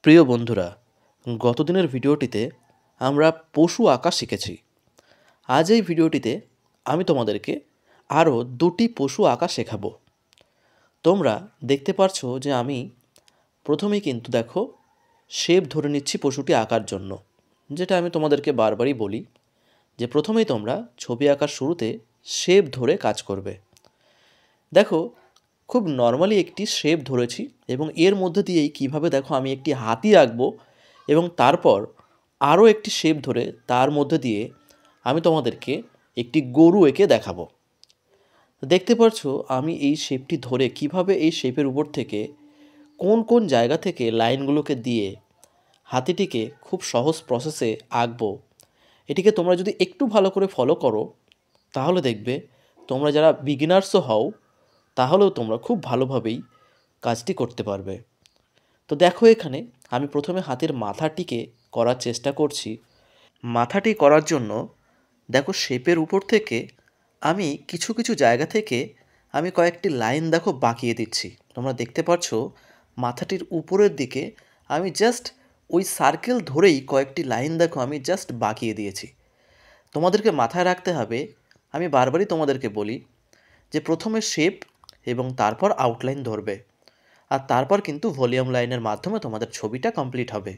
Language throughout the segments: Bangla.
প্রিয় বন্ধুরা, গত দিনের ভিডিওটিতে আমরা পশু আঁকা শিখেছি। আজ এই ভিডিওটিতে আমি তোমাদেরকে আরও দুটি পশু আঁকা শেখাবো। তোমরা দেখতে পারছো যে আমি প্রথমেই কিন্তু দেখো শেপ ধরে নিচ্ছি পশুটি আঁকার জন্য, যেটা আমি তোমাদেরকে বারবারই বলি যে প্রথমেই তোমরা ছবি আঁকার শুরুতে শেপ ধরে কাজ করবে। দেখো, খুব নর্মালি একটি শেপ ধরেছি এবং এর মধ্যে দিয়েই কিভাবে দেখো আমি একটি হাতি আঁকবো এবং তারপর আরও একটি শেপ ধরে তার মধ্যে দিয়ে আমি তোমাদেরকে একটি গরু এঁকে দেখাবো। দেখতে পাচ্ছো আমি এই শেপটি ধরে কিভাবে এই শেপের উপর থেকে কোন কোন জায়গা থেকে লাইনগুলোকে দিয়ে হাতিটিকে খুব সহজ প্রসেসে আঁকবো। এটিকে তোমরা যদি একটু ভালো করে ফলো করো তাহলে দেখবে তোমরা যারা বিগিনার্সও হও তাহলেও তোমরা খুব ভালোভাবেই কাজটি করতে পারবে। তো দেখো, এখানে আমি প্রথমে হাতের মাথাটিকে করার চেষ্টা করছি। মাথাটি করার জন্য দেখো শেপের উপর থেকে আমি কিছু কিছু জায়গা থেকে আমি কয়েকটি লাইন দেখো বাঁকিয়ে দিচ্ছি। তোমরা দেখতে পাচ্ছ মাথাটির উপরের দিকে আমি জাস্ট ওই সার্কেল ধরেই কয়েকটি লাইন দেখো আমি জাস্ট বাঁকিয়ে দিয়েছি। তোমাদেরকে মাথায় রাখতে হবে, আমি বারবারই তোমাদেরকে বলি যে প্রথমে শেপ এবং তারপর আউটলাইন ধরবে, আর তারপর কিন্তু ভলিউম লাইনের মাধ্যমে তোমাদের ছবিটা কমপ্লিট হবে।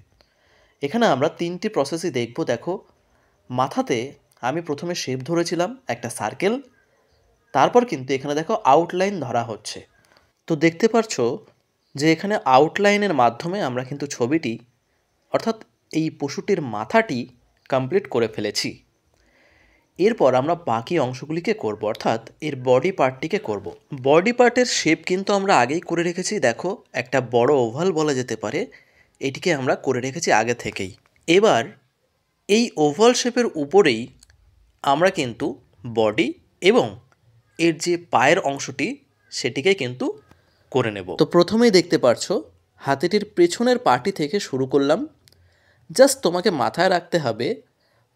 এখানে আমরা তিনটি প্রসেসই দেখব। দেখো, মাথাতে আমি প্রথমে শেপ ধরেছিলাম একটা সার্কেল, তারপর কিন্তু এখানে দেখো আউটলাইন ধরা হচ্ছে। তো দেখতে পাচ্ছো যে এখানে আউটলাইনের মাধ্যমে আমরা কিন্তু ছবিটি অর্থাৎ এই পশুটির মাথাটি কমপ্লিট করে ফেলেছি। এরপর আমরা বাকি অংশগুলিকে করব, অর্থাৎ এর বডি পার্টটিকে করব। বডি পার্টের শেপ কিন্তু আমরা আগেই করে রেখেছি। দেখো, একটা বড় ওভাল বলা যেতে পারে, এটিকে আমরা করে রেখেছি আগে থেকেই। এবার এই ওভাল শেপের উপরেই আমরা কিন্তু বডি এবং এর যে পায়ের অংশটি সেটিকে কিন্তু করে নেব। তো প্রথমেই দেখতে পাচ্ছো হাতিটির পেছনের পাটি থেকে শুরু করলাম। জাস্ট তোমাকে মাথায় রাখতে হবে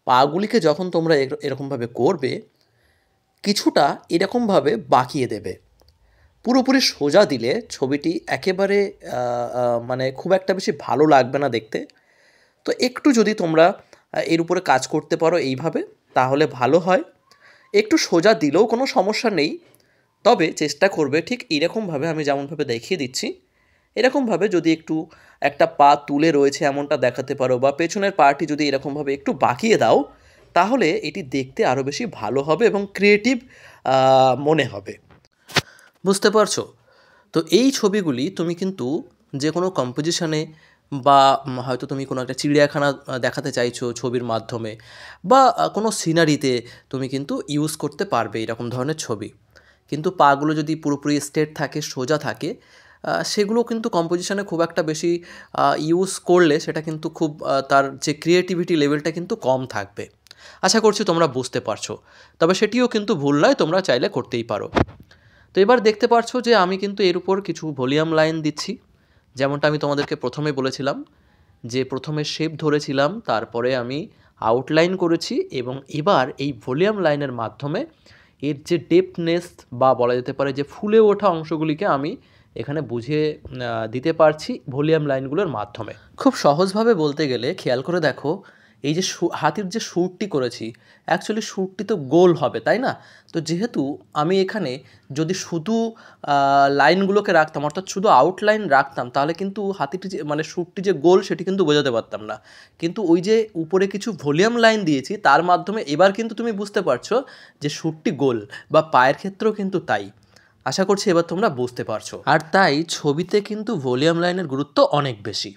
পাগুলিকে যখন তোমরা এরকমভাবে করবে কিছুটা এরকমভাবে বাঁকিয়ে দেবে। পুরোপুরি সোজা দিলে ছবিটি একেবারে মানে খুব একটা বেশি ভালো লাগবে না দেখতে। তো একটু যদি তোমরা এর উপরে কাজ করতে পারো এইভাবে তাহলে ভালো হয়। একটু সোজা দিলেও কোনো সমস্যা নেই, তবে চেষ্টা করবে ঠিক এরকমভাবে আমি যেমনভাবে দেখিয়ে দিচ্ছি এরকমভাবে যদি একটু একটা পা তুলে রয়েছে এমনটা দেখাতে পারো, বা পেছনের পাটি যদি এরকমভাবে একটু বাঁকিয়ে দাও তাহলে এটি দেখতে আরও বেশি ভালো হবে এবং ক্রিয়েটিভ মনে হবে। বুঝতে পারছো? তো এই ছবিগুলি তুমি কিন্তু যে কোনো কম্পোজিশনে বা হয়তো তুমি কোনো একটা চিড়িয়াখানা দেখাতে চাইছো ছবির মাধ্যমে, বা কোনো সিনারিতে তুমি কিন্তু ইউজ করতে পারবে এরকম ধরনের ছবি। কিন্তু পাগুলো যদি পুরোপুরি স্ট্রেট থাকে, সোজা থাকে, সেগুলো কিন্তু কম্পোজিশনে খুব একটা বেশি ইউজ করলে সেটা কিন্তু খুব তার যে ক্রিয়েটিভিটি লেভেলটা কিন্তু কম থাকবে। আশা করছি তোমরা বুঝতে পারছো, তবে সেটিও কিন্তু ভুল নয়, তোমরা চাইলে করতেই পারো। তো এবার দেখতে পাচ্ছো যে আমি কিন্তু এর উপর কিছু ভলিউম লাইন দিচ্ছি। যেমনটা আমি তোমাদেরকে প্রথমে বলেছিলাম যে প্রথমে শেপ ধরেছিলাম, তারপরে আমি আউটলাইন করেছি এবং এবার এই ভলিউম লাইনের মাধ্যমে এর যে ডেপথনেস বা বলা যেতে পারে যে ফুলে ওঠা অংশগুলিকে আমি এখানে বুঝিয়ে দিতে পারছি ভলিউম লাইনগুলোর মাধ্যমে। খুব সহজভাবে বলতে গেলে খেয়াল করে দেখো, এই যে হাতির যে সুরটি করেছি অ্যাকচুয়ালি সুরটি তো গোল হবে, তাই না? তো যেহেতু আমি এখানে যদি শুধু লাইনগুলোকে রাখতাম অর্থাৎ শুধু আউটলাইন রাখতাম তাহলে কিন্তু হাতিটি যে মানে সুরটি যে গোল সেটি কিন্তু বোঝাতে পারতাম না। কিন্তু ওই যে উপরে কিছু ভলিউম লাইন দিয়েছি তার মাধ্যমে এবার কিন্তু তুমি বুঝতে পারছো যে সুরটি গোল, বা পায়ের ক্ষেত্রেও কিন্তু তাই। আশা করছি এবার তোমরা বুঝতে পারছো। আর তাই ছবিতে কিন্তু ভলিউম লাইনের গুরুত্ব অনেক বেশি।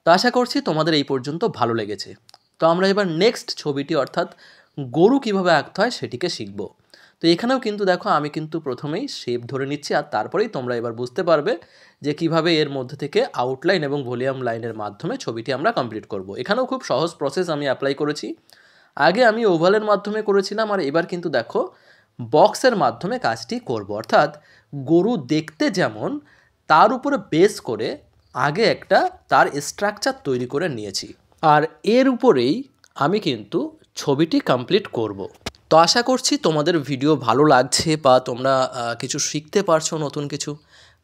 তো আশা করছি তোমাদের এই পর্যন্ত ভালো লেগেছে। তো আমরা এবার নেক্সট ছবিটি অর্থাৎ গরু কীভাবে আঁকতে হয় সেটিকে শিখব। তো এখানেও কিন্তু দেখো আমি কিন্তু প্রথমেই শেপ ধরে নিচ্ছি, আর তারপরেই তোমরা এবার বুঝতে পারবে যে কিভাবে এর মধ্যে থেকে আউটলাইন এবং ভলিউম লাইনের মাধ্যমে ছবিটি আমরা কমপ্লিট করব। এখানেও খুব সহজ প্রসেস আমি অ্যাপ্লাই করেছি। আগে আমি ওভালের মাধ্যমে করেছিলাম, আর এবার কিন্তু দেখো বক্সের মাধ্যমে কাজটি করব। অর্থাৎ গরু দেখতে যেমন তার উপরে বেস করে আগে একটা তার স্ট্রাকচার তৈরি করে নিয়েছি, আর এর উপরেই আমি কিন্তু ছবিটি কমপ্লিট করব। তো আশা করছি তোমাদের ভিডিও ভালো লাগছে বা তোমরা কিছু শিখতে পারছো নতুন কিছু।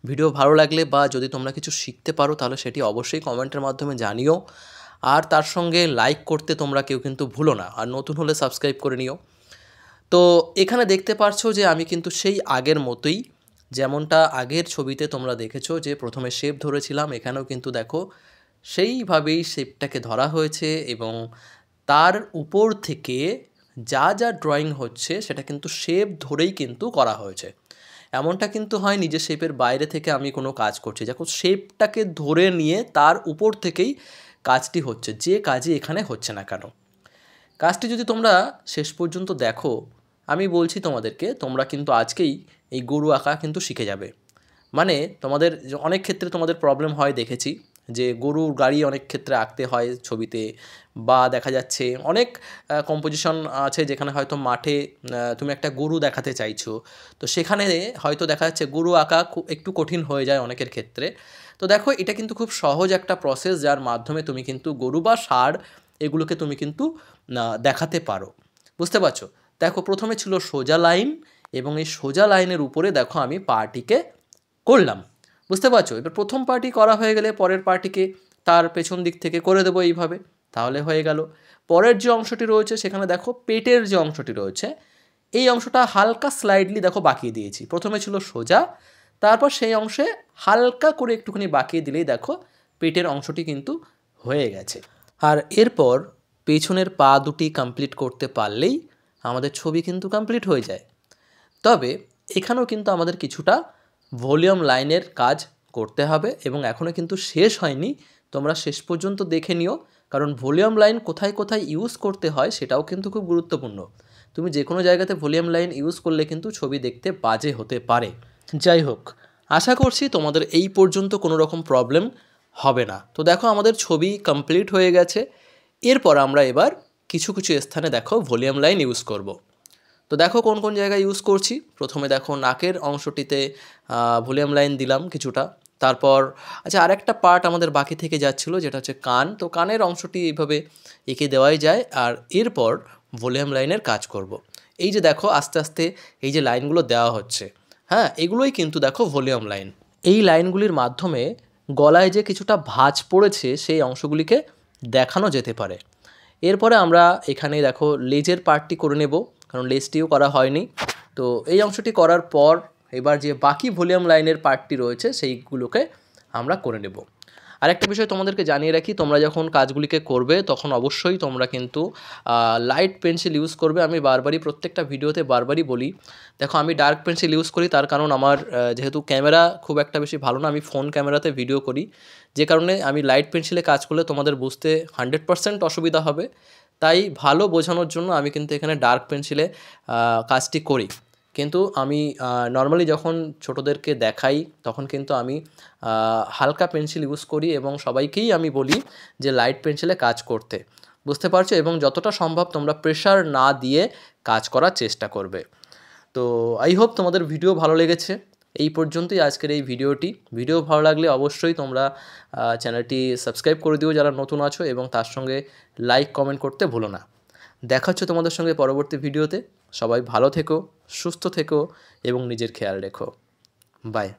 ভিডিও ভালো লাগলে বা যদি তোমরা কিছু শিখতে পারো তাহলে সেটি অবশ্যই কমেন্টের মাধ্যমে জানিও। আর তার সঙ্গে লাইক করতে তোমরা কেউ কিন্তু ভুলো না, আর নতুন হলে সাবস্ক্রাইব করে নিও। তো এখানে দেখতে পারছো যে আমি কিন্তু সেই আগের মতোই, যেমনটা আগের ছবিতে তোমরা দেখেছো যে প্রথমে শেপ ধরেছিলাম, এখানেও কিন্তু দেখো সেইভাবেই শেপটাকে ধরা হয়েছে এবং তার উপর থেকে যা যা ড্রয়িং হচ্ছে সেটা কিন্তু শেপ ধরেই কিন্তু করা হয়েছে। এমনটা কিন্তু হয়নি যে শেপের বাইরে থেকে আমি কোনো কাজ করছি, দেখো শেপটাকে ধরে নিয়ে তার উপর থেকেই কাজটি হচ্ছে, যে কাজই এখানে হচ্ছে না কেন। কাজটি যদি তোমরা শেষ পর্যন্ত দেখো, আমি বলছি তোমাদেরকে, তোমরা কিন্তু আজকেই এই গরু আঁকা কিন্তু শিখে যাবে। মানে তোমাদের অনেক ক্ষেত্রে তোমাদের প্রবলেম হয় দেখেছি, যে গরুর গাড়ি অনেক ক্ষেত্রে আঁকতে হয় ছবিতে, বা দেখা যাচ্ছে অনেক কম্পোজিশন আছে যেখানে হয়তো মাঠে তুমি একটা গরু দেখাতে চাইছো, তো সেখানে হয়তো দেখা যাচ্ছে গরু আঁকা একটু কঠিন হয়ে যায় অনেকের ক্ষেত্রে। তো দেখো এটা কিন্তু খুব সহজ একটা প্রসেস, যার মাধ্যমে তুমি কিন্তু গরু বা ষাঁড় এগুলোকে তুমি কিন্তু দেখাতে পারো। বুঝতে পারছো? দেখো প্রথমে ছিল সোজা লাইন, এবং এই সোজা লাইনের উপরে দেখো আমি পাটিকে করলাম। বুঝতে পারছো? এবার প্রথম পার্টি করা হয়ে গেলে পরের পার্টিকে তার পেছন দিক থেকে করে দেবো এইভাবে, তাহলে হয়ে গেল। পরের যে অংশটি রয়েছে সেখানে দেখো পেটের যে অংশটি রয়েছে, এই অংশটা হালকা স্লাইডলি দেখো বাঁকিয়ে দিয়েছি। প্রথমে ছিল সোজা, তারপর সেই অংশে হালকা করে একটুখানি বাঁকিয়ে দিলেই দেখো পেটের অংশটি কিন্তু হয়ে গেছে। আর এরপর পেছনের পা দুটি কমপ্লিট করতে পারলেই আমাদের ছবি কিন্তু কমপ্লিট হয়ে যায়। তবে এখানেও কিন্তু আমাদের কিছুটা ভলিউম লাইনের কাজ করতে হবে, এবং এখনও কিন্তু শেষ হয়নি, তোমরা শেষ পর্যন্ত দেখে নিও, কারণ ভলিউম লাইন কোথায় কোথায় ইউজ করতে হয় সেটাও কিন্তু খুব গুরুত্বপূর্ণ। তুমি যে কোনো জায়গাতে ভলিউম লাইন ইউজ করলে কিন্তু ছবি দেখতে বাজে হতে পারে। যাই হোক, আশা করছি তোমাদের এই পর্যন্ত কোনো রকম প্রবলেম হবে না। তো দেখো আমাদের ছবি কমপ্লিট হয়ে গেছে। এরপর আমরা এবার কিছু কিছু স্থানে দেখো ভলিউম লাইন ইউজ করব। তো দেখো কোন কোন জায়গায় ইউজ করছি। প্রথমে দেখো নাকের অংশটিতে ভলিউম লাইন দিলাম কিছুটা। তারপর আচ্ছা, আরেকটা পার্ট আমাদের বাকি থেকে যাচ্ছিলো, যেটা হচ্ছে কান। তো কানের অংশটি এইভাবে এঁকে দেওয়াই যায়, আর এরপর ভলিউম লাইনের কাজ করব। এই যে দেখো আস্তে আস্তে এই যে লাইনগুলো দেওয়া হচ্ছে, হ্যাঁ, এগুলোই কিন্তু দেখো ভলিউম লাইন। এই লাইনগুলির মাধ্যমে গলায় যে কিছুটা ভাঁজ পড়েছে সেই অংশগুলিকে দেখানো যেতে পারে। এরপরে আমরা এখানে দেখো লেজের পার্টটি করে নেব, কারণ লেজটিও করা হয়নি। তো এই অংশটি করার পর এবার যে বাকি ভলিউম লাইনের পার্টটি রয়েছে সেইগুলোকে আমরা করে নেব। আরেকটা বিষয় তোমাদেরকে জানিয়ে রাখি, তোমরা যখন কাজগুলিকে করবে তখন অবশ্যই তোমরা কিন্তু লাইট পেন্সিল ইউজ করবে। আমি বারবারই প্রত্যেকটা ভিডিওতে বারবারই বলি, দেখো আমি ডার্ক পেন্সিল ইউজ করি, তার কারণ আমার যেহেতু ক্যামেরা খুব একটা বেশি ভালো না, আমি ফোন ক্যামেরাতে ভিডিও করি, যে কারণে আমি লাইট পেন্সিলে কাজ করলে তোমাদের বুঝতে 100% অসুবিধা হবে। তাই ভালো বোঝানোর জন্য আমি কিন্তু এখানে ডার্ক পেন্সিলে কাজটি করি। কিন্তু আমি নর্মালি যখন ছোটোদেরকে দেখাই তখন কিন্তু আমি হালকা পেন্সিল ইউজ করি, এবং সবাইকেই আমি বলি যে লাইট পেন্সিলে কাজ করতে। বুঝতে পারছো? এবং যতটা সম্ভব তোমরা প্রেশার না দিয়ে কাজ করার চেষ্টা করবে। তো আই হোপ তোমাদের ভিডিও ভালো লেগেছে। এই পর্যন্তই আজকের এই ভিডিওটি। ভিডিও ভালো লাগলে অবশ্যই তোমরা চ্যানেলটি সাবস্ক্রাইব করে দিও যারা নতুন আছো, এবং তার সঙ্গে লাইক কমেন্ট করতে ভুলো না। দেখা হচ্ছে তোমাদের সঙ্গে পরবর্তী ভিডিওতে। সবাই ভালো থেকো, সুস্থ থেকো এবং নিজের খেয়াল রেখো। বাই।